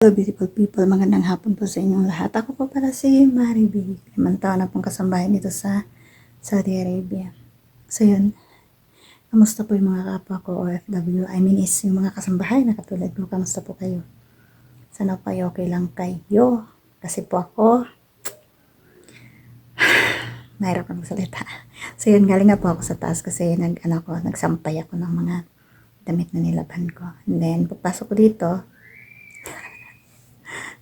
Hello beautiful people, magandang hapon po sa inyong lahat. Ako po para si Mariby. 5 taon na pong kasambahay dito sa Saudi Arabia. So yun, kamusta po yung mga kapwa ko OFW? I mean is yung mga kasambahay na katulad mo, kamusta po kayo? Sana po kayo okay lang kayo. Kasi po ako, mahirap na magsalita. So yun, galing nga po ako sa taas kasi nagsampay ako ng mga damit na nilaban ko. And then, pagpasok ko dito,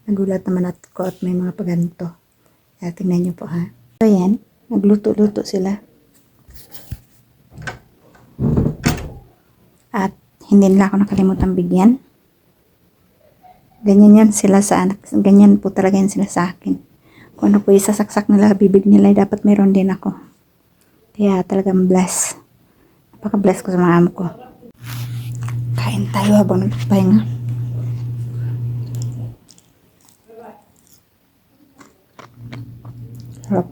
nagulat naman ako at may mga paganto. Kaya tingnan nyo po ha. So yan, nagluto-luto sila. At hindi nila ako nakalimutan bigyan. Ganyan yan sila sa anak. Ganyan po talaga yan sila sa akin. Kung ano po isasaksak nila, bibig nila, dapat mayroon din ako. Kaya talagang bless. Napaka-bless ko sa mga amo ko. Kain tayo habang nagpapahinga. Sarap.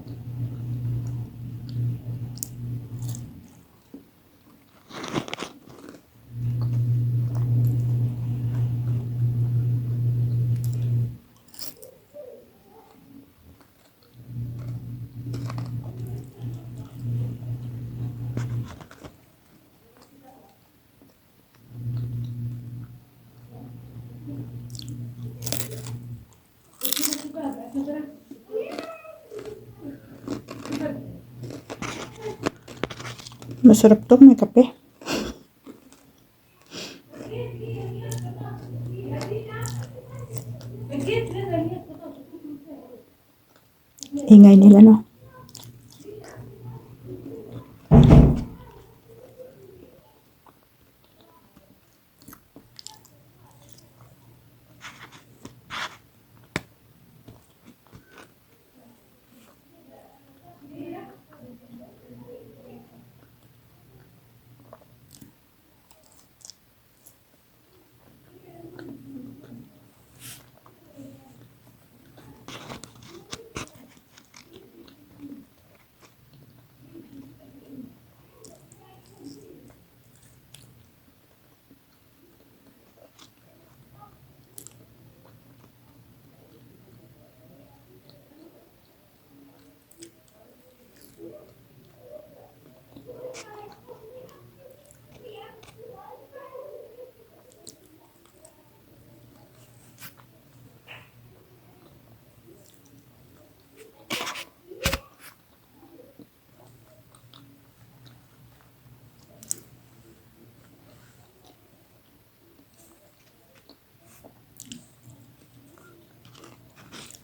Masarap to, may kape. Ingay nila, no?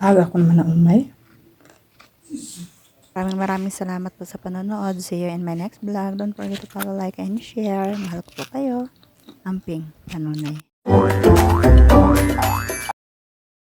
Aga ko naman na umay. Maraming salamat po sa panonood. See you in my next vlog. Don't forget to follow, like, and share. Mahal ko po kayo. Amping Panunay.